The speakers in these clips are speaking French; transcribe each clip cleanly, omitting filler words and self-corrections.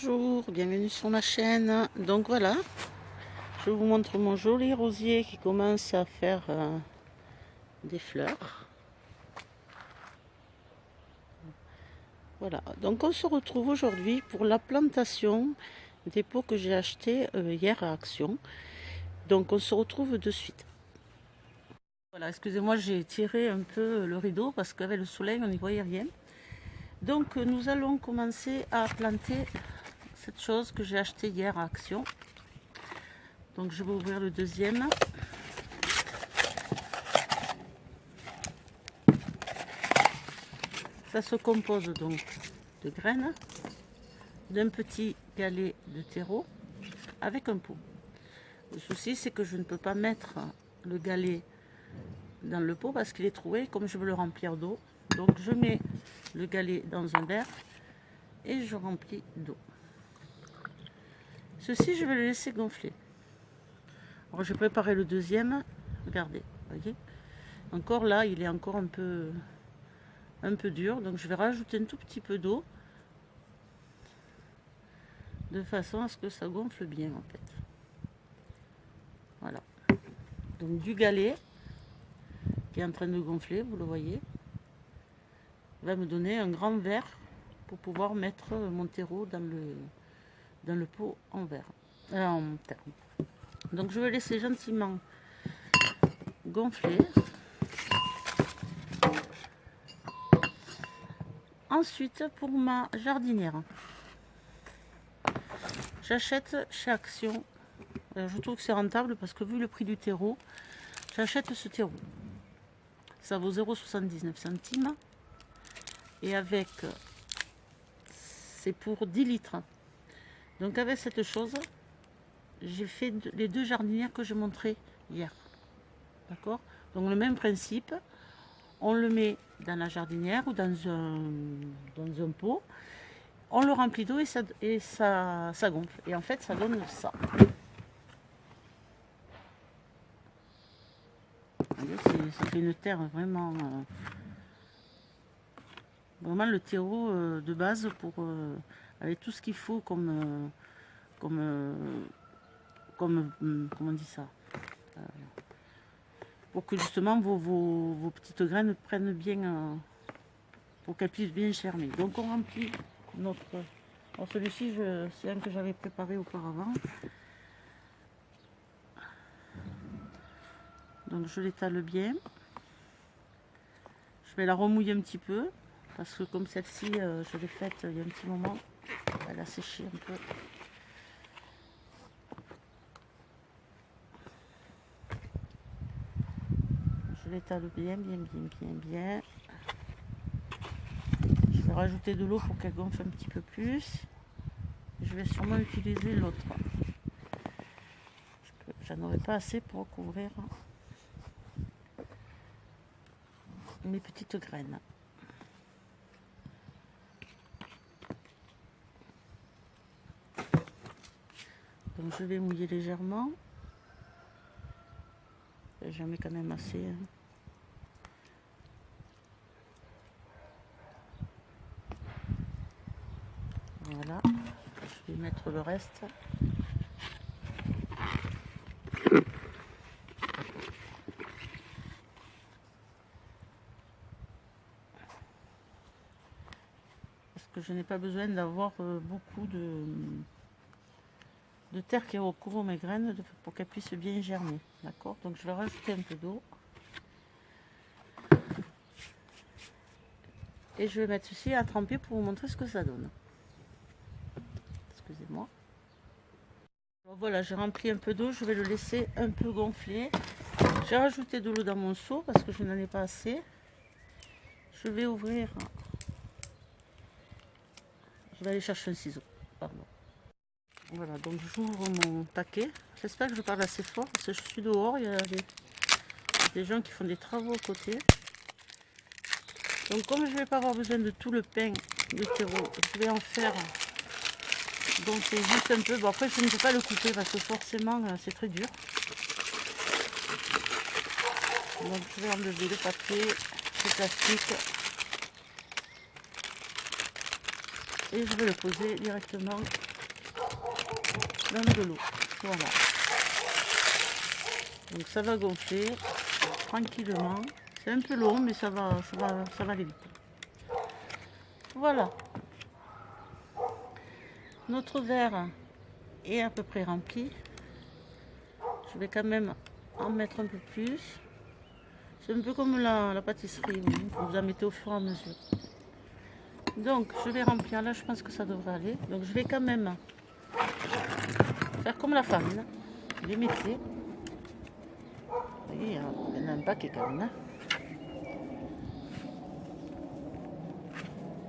Bonjour, bienvenue sur ma chaîne. Donc voilà, je vous montre mon joli rosier qui commence à faire des fleurs. Voilà, donc on se retrouve aujourd'hui pour la plantation des pots que j'ai achetés hier à Action. Donc on se retrouve de suite. Voilà, excusez-moi, j'ai tiré un peu le rideau parce qu'avec le soleil on n'y voyait rien. Donc nous allons commencer à planter cette chose que j'ai achetée hier à Action. Donc je vais ouvrir le deuxième. Ça se compose donc de graines, d'un petit galet de terreau avec un pot. Le souci c'est que je ne peux pas mettre le galet dans le pot parce qu'il est troué comme je veux le remplir d'eau. Donc je mets le galet dans un verre et je remplis d'eau. Ceci je vais le laisser gonfler. Alors j'ai préparé le deuxième, regardez, voyez. Encore là il est encore un peu dur, donc je vais rajouter un tout petit peu d'eau de façon à ce que ça gonfle bien en fait. Voilà, donc du galet qui est en train de gonfler, vous le voyez, va me donner un grand verre pour pouvoir mettre mon terreau dans le pot en verre, en terre. Donc je vais laisser gentiment gonfler. Ensuite, pour ma jardinière, j'achète chez Action. Je trouve que c'est rentable parce que vu le prix du terreau, j'achète ce terreau. Ça vaut 0,79 centimes. Et avec, c'est pour 10 litres. Donc avec cette chose, j'ai fait les deux jardinières que je montrais hier. D'accord? Donc le même principe. On le met dans la jardinière ou dans un pot. On le remplit d'eau et ça gonfle. Et en fait, ça donne ça. C'est une terre vraiment, vraiment le terreau de base pour avec tout ce qu'il faut comment on dit ça, pour que justement vos petites graines prennent bien, pour qu'elles puissent bien germer. Donc on remplit notre... Alors celui-ci, c'est un que j'avais préparé auparavant. Donc je l'étale bien. Je vais la remouiller un petit peu, parce que comme celle-ci, je l'ai faite il y a un petit moment, elle a séché un peu. Je l'étale bien. Je vais rajouter de l'eau pour qu'elle gonfle un petit peu plus. Je vais sûrement utiliser l'autre. J'en aurai pas assez pour recouvrir mes petites graines. Donc je vais mouiller légèrement. J'en mets quand même assez. Voilà. Je vais mettre le reste. Parce que je n'ai pas besoin d'avoir beaucoup de terre qui recouvre mes graines pour qu'elles puissent bien germer. D'accord? Donc je vais rajouter un peu d'eau. Et je vais mettre ceci à tremper pour vous montrer ce que ça donne. Excusez-moi. Voilà, j'ai rempli un peu d'eau, je vais le laisser un peu gonfler. J'ai rajouté de l'eau dans mon seau parce que je n'en ai pas assez. Je vais ouvrir. Je vais aller chercher un ciseau. Pardon. Voilà, donc j'ouvre mon paquet. J'espère que je parle assez fort parce que je suis dehors. Il y a des gens qui font des travaux à côté. Donc comme je ne vais pas avoir besoin de tout le pain de terreau, je vais en faire. Donc c'est juste un peu. Bon, après je ne peux pas le couper parce que forcément c'est très dur. Donc je vais enlever le papier, le plastique. Et je vais le poser directement plein de l'eau. Voilà. Donc ça va gonfler tranquillement. C'est un peu long, mais ça va aller vite. Voilà. Notre verre est à peu près rempli. Je vais quand même en mettre un peu plus. C'est un peu comme la pâtisserie, vous en mettez au fur et à mesure. Donc je vais remplir, là je pense que ça devrait aller. Donc je vais quand même faire comme la farine, les métiers. Vous voyez, il y en a un paquet quand même.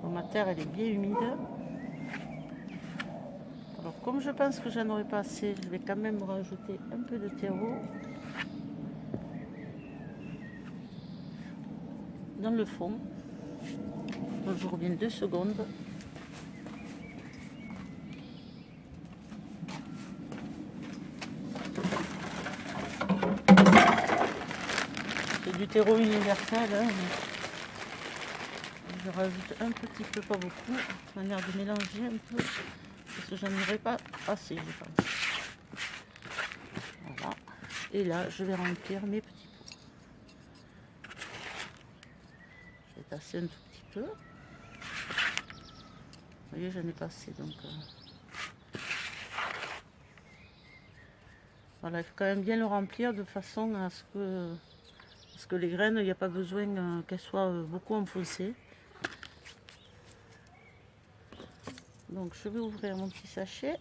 Bon, ma terre elle est bien humide. Alors comme je pense que j'en aurai pas assez, je vais quand même rajouter un peu de terreau dans le fond. Donc je reviens 2 secondes. C'est du terreau universel. Hein. Je rajoute un petit peu, pas beaucoup, de manière de mélanger un peu, parce que j'en aurai pas assez, je pense. Voilà. Et là, je vais remplir mes petits pots. Je vais tasser un tout petit peu. Vous voyez, j'en ai pas assez, donc... Voilà, il faut quand même bien le remplir de façon à ce que... Parce que les graines, il n'y a pas besoin qu'elles soient beaucoup enfoncées. Donc je vais ouvrir mon petit sachet.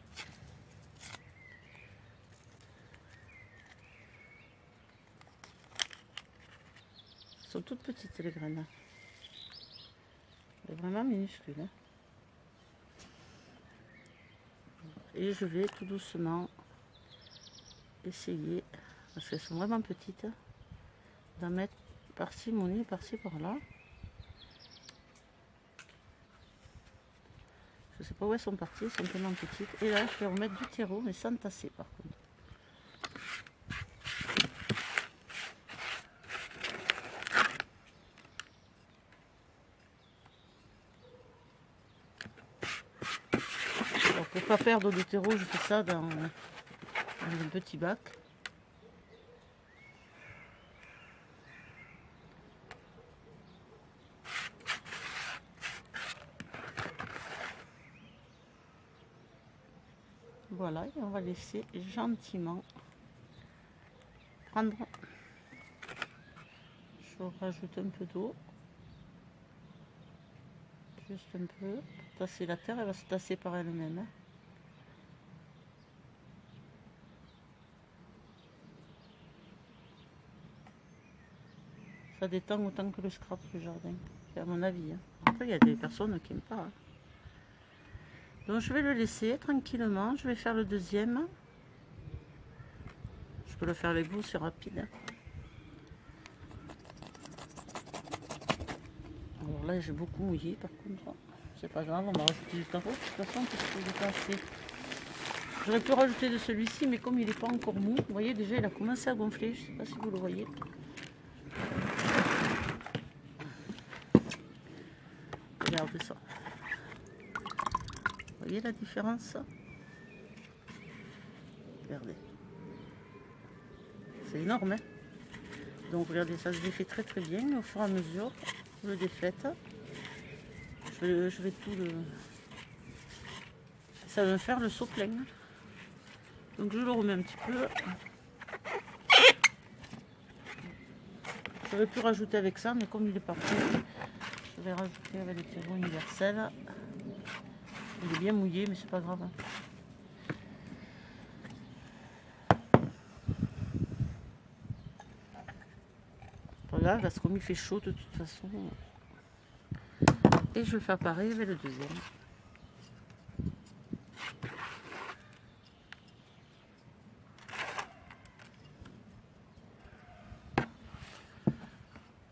Elles sont toutes petites les graines. Elles sont vraiment minuscules. Hein. Et je vais tout doucement essayer, parce qu'elles sont vraiment petites, d'en mettre par-ci, par-ci, par-là. Je sais pas où elles sont parties, elles sont tellement petites. Et là, je vais remettre du terreau, mais sans tasser par contre. Alors, pour ne pas perdre du terreau, je fais ça dans un petit bac. Voilà, et on va laisser gentiment prendre. Je rajoute un peu d'eau. Juste un peu. Pour tasser la terre, elle va se tasser par elle-même. Hein. Ça détend autant que le scrap du jardin. C'est à mon avis. Hein. Après, il y a des personnes qui n'aiment pas. Hein. Donc je vais le laisser tranquillement. Je vais faire le deuxième. Je peux le faire avec vous, c'est rapide. Alors là, j'ai beaucoup mouillé par contre. C'est pas grave, on va rajouter du terreau. De toute façon, parce que j'ai pas assez. J'aurais pu rajouter de celui-ci, mais comme il n'est pas encore mou, vous voyez déjà, il a commencé à gonfler. Je ne sais pas si vous le voyez. Regardez ça. Vous voyez la différence? Regardez. C'est énorme, hein? Donc regardez, ça se défait très très bien. Au fur et à mesure, vous le défaites. Je vais tout le... Ça va me faire le seau plein. Donc je le remets un petit peu. J'aurais pu rajouter avec ça, mais comme il est parti, je vais rajouter avec le terreau universel. Il est bien mouillé, mais c'est pas grave. Voilà, parce que comme il fait chaud de toute façon. Et je vais faire pareil avec le deuxième.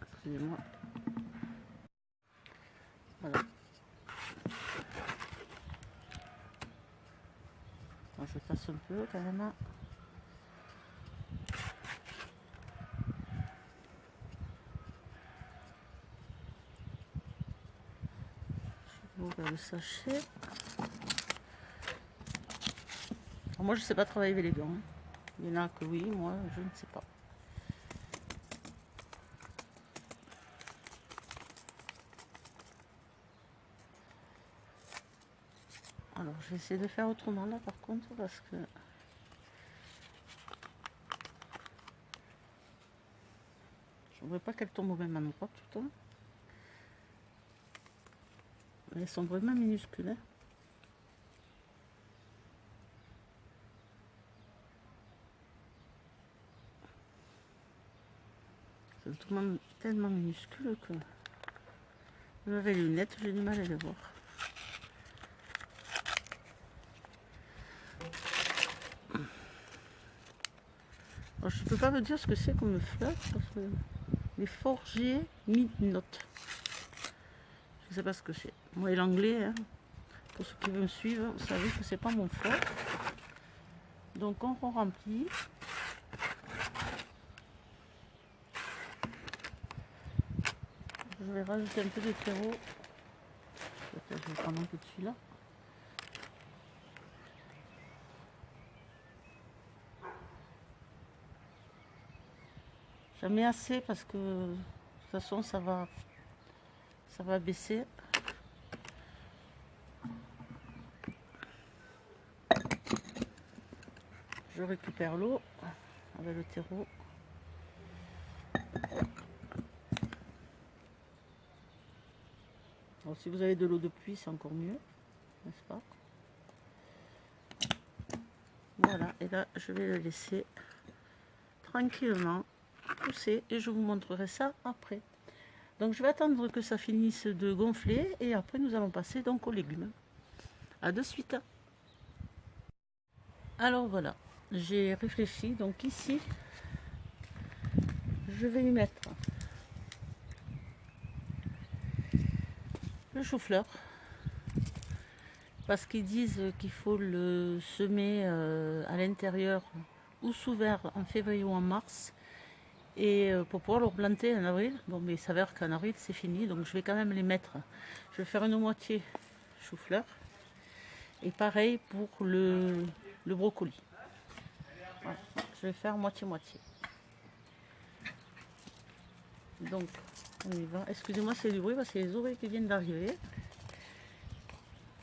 Excusez-moi. Voilà. Alors, je passe un peu quand même. Je vais ouvrir le sachet. Moi, je ne sais pas travailler avec les gants. Il y en a que oui, moi, je ne sais pas. Alors, je vais essayer de faire autrement là, par contre, parce que je ne voudrais pas qu'elles tombent au même endroit tout le temps. Elles sont vraiment minuscules. Hein. C'est tellement minuscule que même avec les lunettes, j'ai du mal à les voir. Alors, je ne peux pas vous dire ce que c'est comme fleur, parce que les forgiers midnight. Je ne sais pas ce que c'est. Moi et l'anglais, hein, pour ceux qui veulent me suivre, vous savez que c'est pas mon fort. Donc on remplit. Je vais rajouter un peu de terreau. Peut-être je vais prendre un peu de celui-là. J'en mets assez parce que de toute façon ça va baisser. Je récupère l'eau avec le terreau. Alors, si vous avez de l'eau de pluie, c'est encore mieux, n'est-ce pas? Voilà, et là je vais le laisser tranquillement pousser et je vous montrerai ça après. Donc je vais attendre que ça finisse de gonfler et après nous allons passer donc aux légumes. À de suite. Alors voilà, j'ai réfléchi, donc ici je vais y mettre le chou-fleur parce qu'ils disent qu'il faut le semer à l'intérieur ou sous verre en février ou en mars et pour pouvoir le replanter en avril. Bon, mais il s'avère qu'en avril c'est fini, donc je vais quand même les mettre. Je vais faire une moitié chou-fleur et pareil pour le brocoli. Voilà, je vais faire moitié-moitié. Donc on y va. Excusez-moi, c'est du bruit parce que c'est les oreilles qui viennent d'arriver.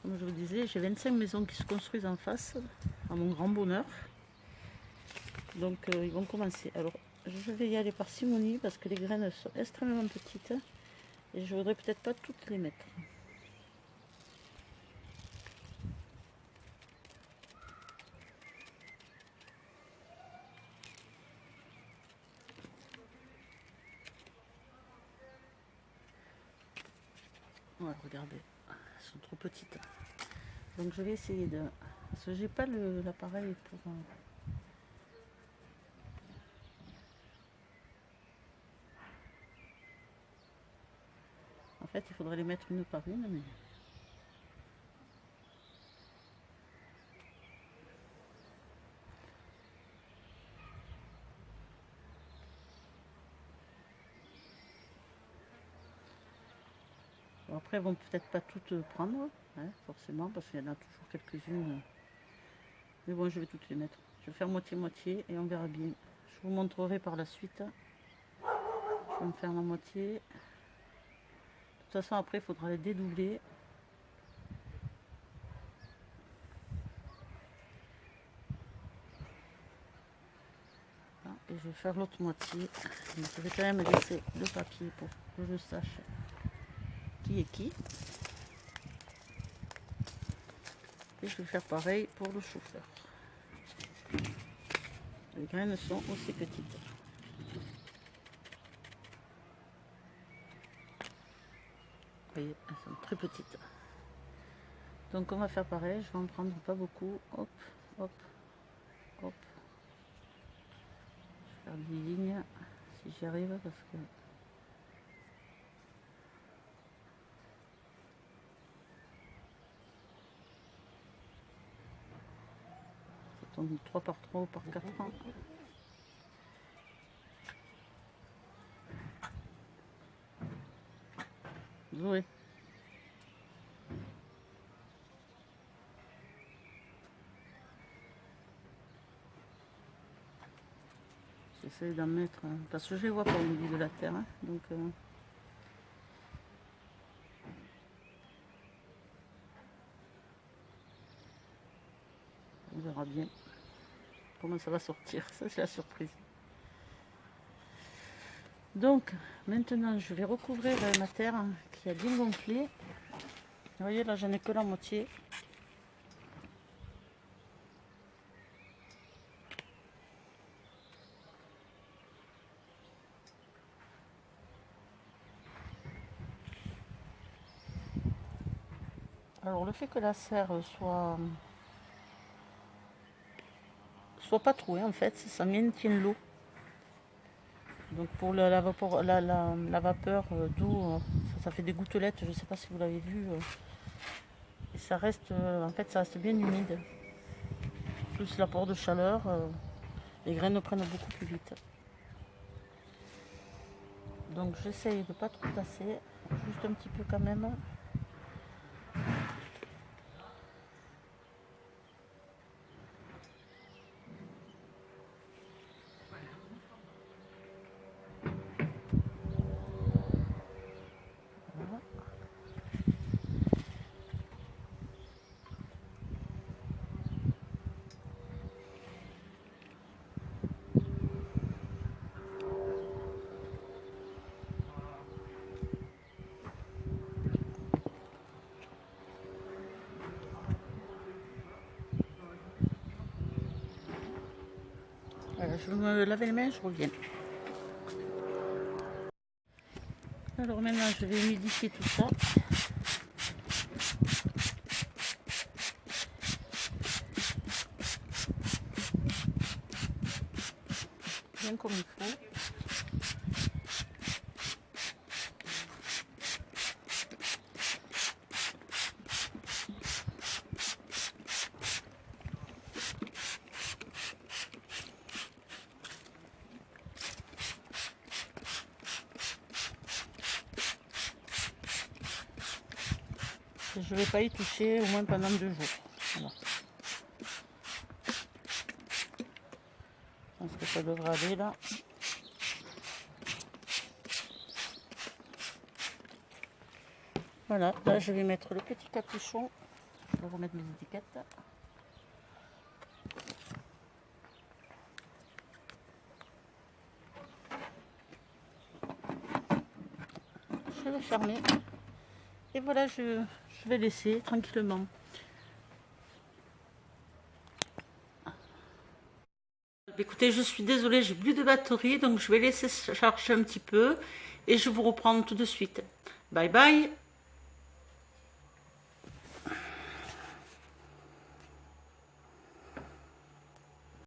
Comme je vous disais, j'ai 25 maisons qui se construisent en face, à mon grand bonheur. Donc ils vont commencer. Alors je vais y aller par simonie parce que les graines sont extrêmement petites et je voudrais peut-être pas toutes les mettre. Voilà, regardez, elles sont trop petites. Donc je vais essayer de... Parce que j'ai pas l'appareil pour... En fait, il faudrait les mettre une par une, mais... Bon, après, elles vont peut-être pas toutes prendre, hein, forcément, parce qu'il y en a toujours quelques-unes. Mais bon, je vais toutes les mettre. Je vais faire moitié-moitié et on verra bien. Je vous montrerai par la suite. Je vais me faire la moitié. De toute façon, après, il faudra les dédoubler. Et je vais faire l'autre moitié. Donc, je vais quand même laisser le papier pour que je sache qui est qui. Et je vais faire pareil pour le chou-fleur. Les graines sont aussi petites. Vous voyez, elles sont très petites. Donc on va faire pareil, je vais en prendre pas beaucoup. Hop, hop, hop. Je vais faire des lignes si j'y arrive parce que... Ça tombe 3 par 3 ou par 4 ans. Oui. J'essaie d'en mettre, parce que je les vois pas au milieu de la terre, hein, donc on verra bien comment ça va sortir. Ça, c'est la surprise. Donc maintenant je vais recouvrir ma terre qui a bien gonflé. Vous voyez là, j'en ai que la moitié. Alors le fait que la serre soit pas trouée, en fait, ça maintient l'eau. Donc pour la vapeur d'eau, ça fait des gouttelettes, je ne sais pas si vous l'avez vu. Et ça reste, en fait, ça reste bien humide. Plus l'apport de chaleur, les graines prennent beaucoup plus vite. Donc j'essaye de ne pas trop tasser, juste un petit peu quand même. Voilà, je vais me laver les mains, je reviens. Alors maintenant, je vais humidifier tout ça. Bien comme il faut. Je ne vais pas y toucher au moins pendant 2 jours. Voilà. Je pense que ça devrait aller là. Voilà, là je vais mettre le petit capuchon. Je vais remettre mes étiquettes. Je vais fermer. Et voilà, je vais laisser tranquillement. Écoutez, je suis désolée, j'ai plus de batterie, donc je vais laisser charger un petit peu et je vous reprends tout de suite. Bye bye!